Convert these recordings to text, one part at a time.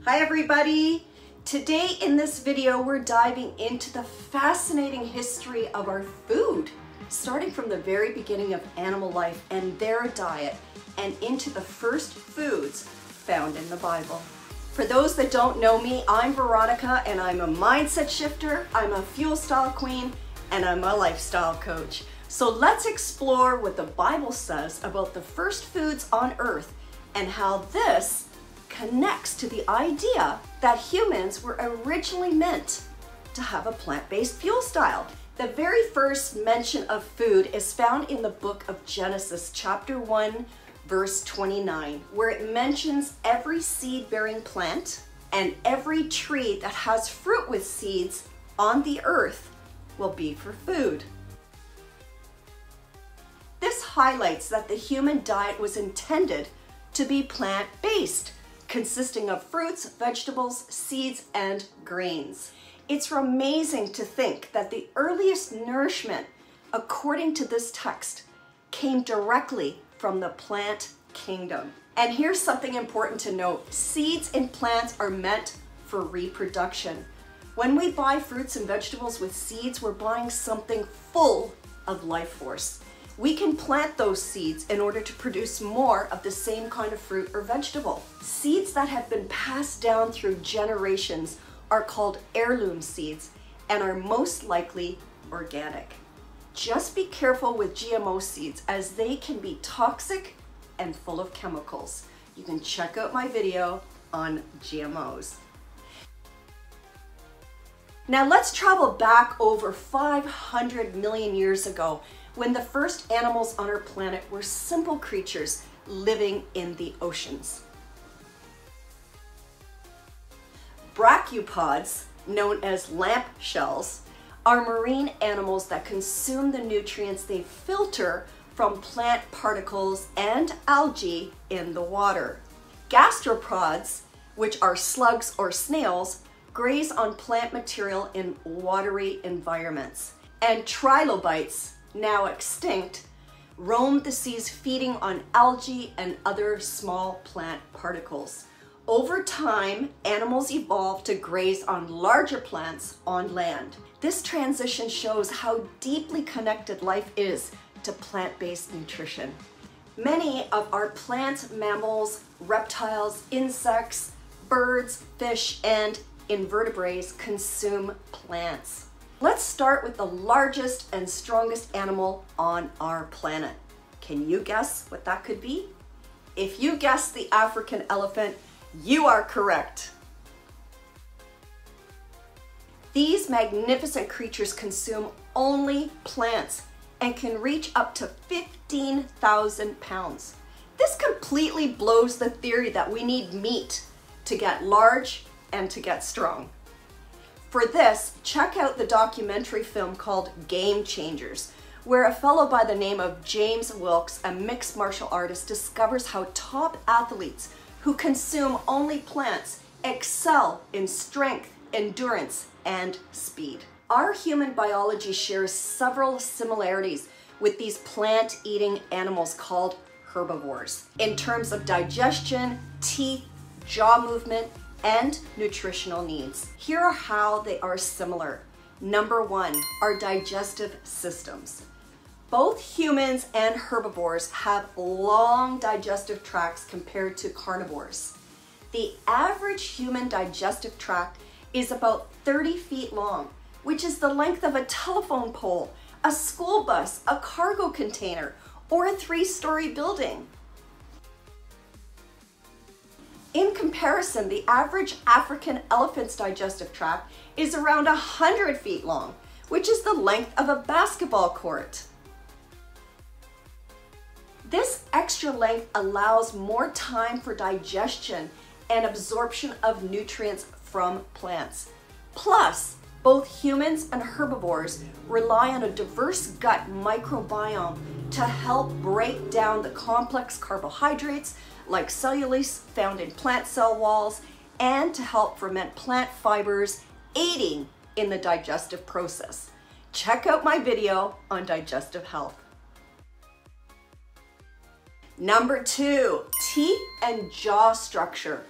Hi everybody! Today in this video we're diving into the fascinating history of our food, starting from the very beginning of animal life and their diet and into the first foods found in the Bible. For those that don't know me, I'm VeRAWonica and I'm a mindset shifter, I'm a fuel style queen, and I'm a lifestyle coach. So let's explore what the Bible says about the first foods on earth and how this connects to the idea that humans were originally meant to have a plant-based fuel style. The very first mention of food is found in the book of Genesis, chapter 1, verse 29, where it mentions every seed-bearing plant and every tree that has fruit with seeds on the earth will be for food. This highlights that the human diet was intended to be plant-based, consisting of fruits, vegetables, seeds, and grains. It's amazing to think that the earliest nourishment, according to this text, came directly from the plant kingdom. And here's something important to note. Seeds in plants are meant for reproduction. When we buy fruits and vegetables with seeds, we're buying something full of life force. We can plant those seeds in order to produce more of the same kind of fruit or vegetable. Seeds that have been passed down through generations are called heirloom seeds and are most likely organic. Just be careful with GMO seeds as they can be toxic and full of chemicals. You can check out my video on GMOs. Now let's travel back over 500 million years ago when the first animals on our planet were simple creatures living in the oceans. Brachiopods, known as lamp shells, are marine animals that consume the nutrients they filter from plant particles and algae in the water. Gastropods, which are slugs or snails, graze on plant material in watery environments. And trilobites, now extinct, roam the seas feeding on algae and other small plant particles. Over time, animals evolved to graze on larger plants on land. This transition shows how deeply connected life is to plant-based nutrition. Many of our plant mammals, reptiles, insects, birds, fish, and invertebrates consume plants. Let's start with the largest and strongest animal on our planet. Can you guess what that could be? If you guessed the African elephant, you are correct. These magnificent creatures consume only plants and can reach up to 15,000 pounds. This completely blows the theory that we need meat to get large and to get strong. For this, check out the documentary film called Game Changers, where a fellow by the name of James Wilkes, a mixed martial artist, discovers how top athletes who consume only plants excel in strength, endurance, and speed. Our human biology shares several similarities with these plant-eating animals called herbivores in terms of digestion, teeth, jaw movement, and nutritional needs. Here are how they are similar. Number one, our digestive systems. Both humans and herbivores have long digestive tracts compared to carnivores. The average human digestive tract is about 30 feet long, which is the length of a telephone pole, a school bus, a cargo container, or a 3-story building. In comparison, the average African elephant's digestive tract is around 100 feet long, which is the length of a basketball court. This extra length allows more time for digestion and absorption of nutrients from plants. Plus, both humans and herbivores rely on a diverse gut microbiome to help break down the complex carbohydrates like cellulose found in plant cell walls and to help ferment plant fibers, aiding in the digestive process. Check out my video on digestive health. Number two, teeth and jaw structure.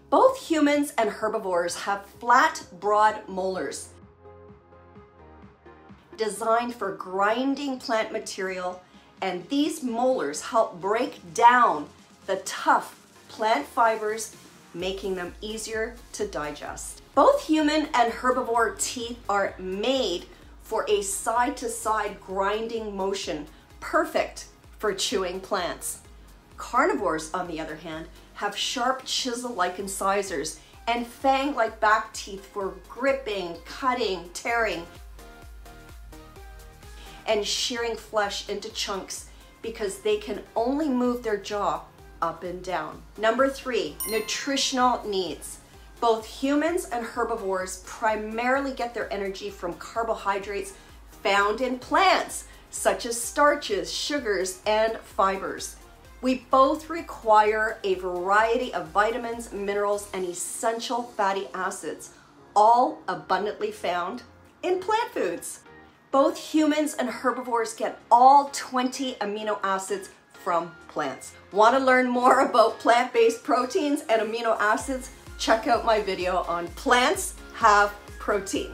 Both humans and herbivores have flat, broad molars designed for grinding plant material, and these molars help break down the tough plant fibers, making them easier to digest. Both human and herbivore teeth are made for a side-to-side grinding motion, perfect for chewing plants. Carnivores, on the other hand, have sharp chisel-like incisors and fang-like back teeth for gripping, cutting, tearing, and shearing flesh into chunks because they can only move their jaw up and down. Number 3, nutritional needs. Both humans and herbivores primarily get their energy from carbohydrates found in plants, such as starches, sugars, and fibers. We both require a variety of vitamins, minerals, and essential fatty acids, all abundantly found in plant foods. Both humans and herbivores get all 20 amino acids from plants. Want to learn more about plant-based proteins and amino acids? Check out my video on Plants Have Protein.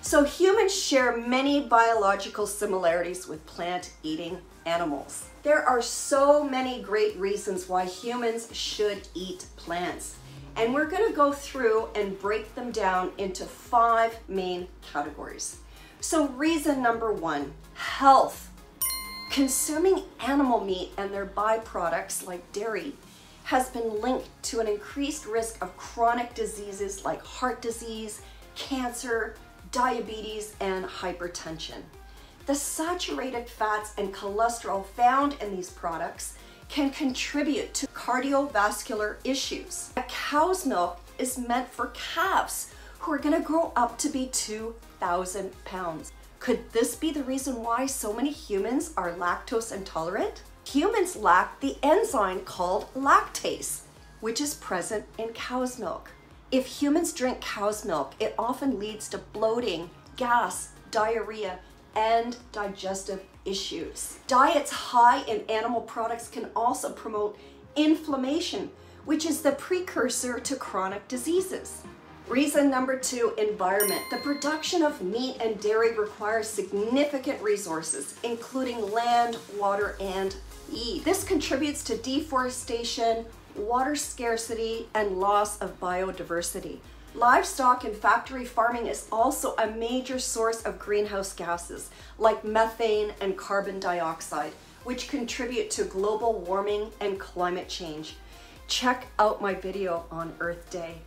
So humans share many biological similarities with plant-eating animals. There are so many great reasons why humans should eat plants. And we're going to go through and break them down into 5 main categories. So reason number 1, health. Consuming animal meat and their byproducts like dairy has been linked to an increased risk of chronic diseases like heart disease, cancer, diabetes, and hypertension. The saturated fats and cholesterol found in these products can contribute to cardiovascular issues. A cow's milk is meant for calves who are going to grow up to be 2,000 pounds. Could this be the reason why so many humans are lactose intolerant? Humans lack the enzyme called lactase, which is present in cow's milk. If humans drink cow's milk, it often leads to bloating, gas, diarrhea, and digestive issues. Diets high in animal products can also promote inflammation, which is the precursor to chronic diseases. Reason number 2, environment. The production of meat and dairy requires significant resources, including land, water, and feed. This contributes to deforestation, water scarcity, and loss of biodiversity. Livestock and factory farming is also a major source of greenhouse gases like methane and carbon dioxide, which contribute to global warming and climate change. Check out my video on Earth Day.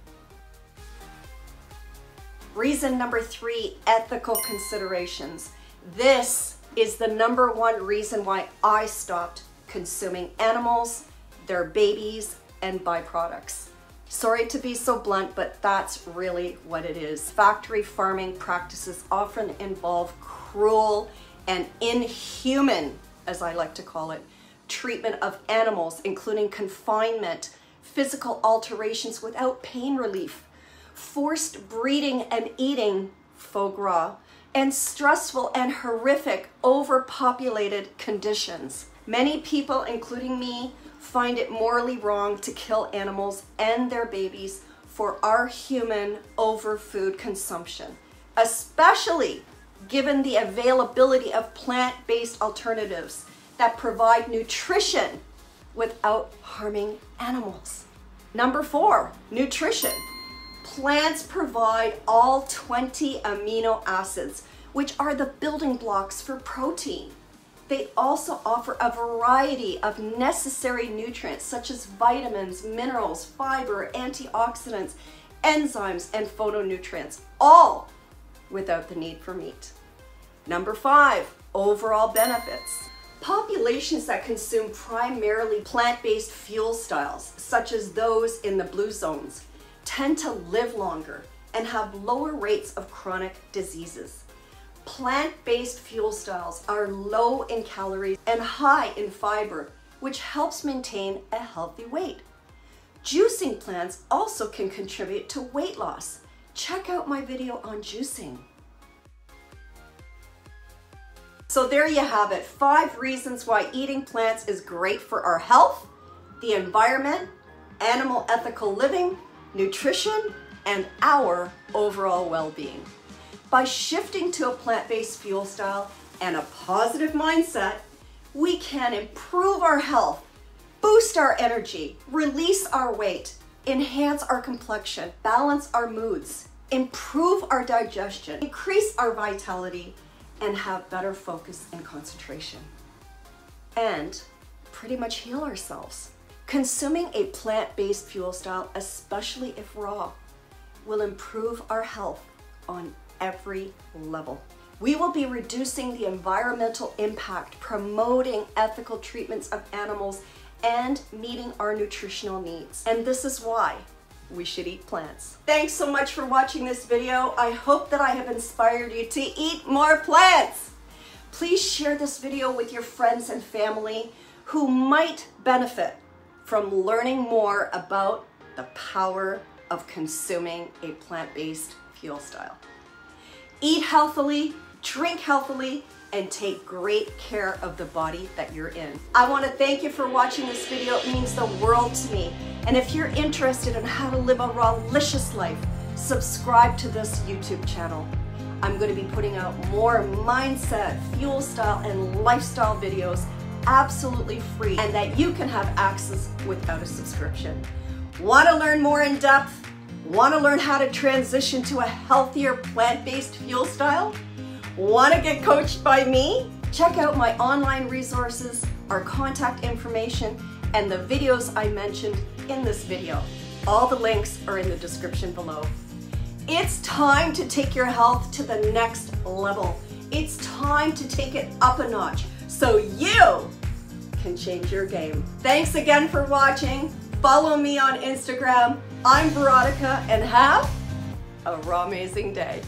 Reason number 3, ethical considerations. This is the number 1 reason why I stopped consuming animals, their babies, and byproducts. Sorry to be so blunt, but that's really what it is. Factory farming practices often involve cruel and inhuman, as I like to call it, treatment of animals, including confinement, physical alterations without pain relief, forced breeding and eating, foie gras, and stressful and horrific overpopulated conditions. Many people, including me, find it morally wrong to kill animals and their babies for our human over-food consumption, especially given the availability of plant-based alternatives that provide nutrition without harming animals. Number 4, nutrition. Plants provide all 20 amino acids, which are the building blocks for protein. They also offer a variety of necessary nutrients such as vitamins, minerals, fiber, antioxidants, enzymes, and phytonutrients, all without the need for meat. Number 5, overall benefits. Populations that consume primarily plant-based fuel styles, such as those in the blue zones, tend to live longer and have lower rates of chronic diseases. Plant-based fuel styles are low in calories and high in fiber, which helps maintain a healthy weight. Juicing plants also can contribute to weight loss. Check out my video on juicing. So there you have it, 5 reasons why eating plants is great for our health, the environment, animal ethical living, nutrition, and our overall well-being. By shifting to a plant-based fuel style and a positive mindset, we can improve our health, boost our energy, release our weight, enhance our complexion, balance our moods, improve our digestion, increase our vitality, and have better focus and concentration. And pretty much heal ourselves. Consuming a plant-based fuel style, especially if raw, will improve our health on every level. We will be reducing the environmental impact, promoting ethical treatments of animals, and meeting our nutritional needs. And this is why we should eat plants. Thanks so much for watching this video. I hope that I have inspired you to eat more plants. Please share this video with your friends and family who might benefit from learning more about the power of consuming a plant-based fuel style. Eat healthily, drink healthily, and take great care of the body that you're in. I want to thank you for watching this video. It means the world to me. And if you're interested in how to live a rawlicious life, subscribe to this YouTube channel. I'm going to be putting out more mindset, fuel style, and lifestyle videos absolutely free, and that you can have access without a subscription. Want to learn more in depth? Want to learn how to transition to a healthier plant-based fuel style? Want to get coached by me? Check out my online resources, our contact information, and the videos I mentioned in this video. All the links are in the description below. It's time to take your health to the next level. It's time to take it up a notch so you can change your game. Thanks again for watching. Follow me on Instagram. I'm VeRAWonica, and have a raw amazing day.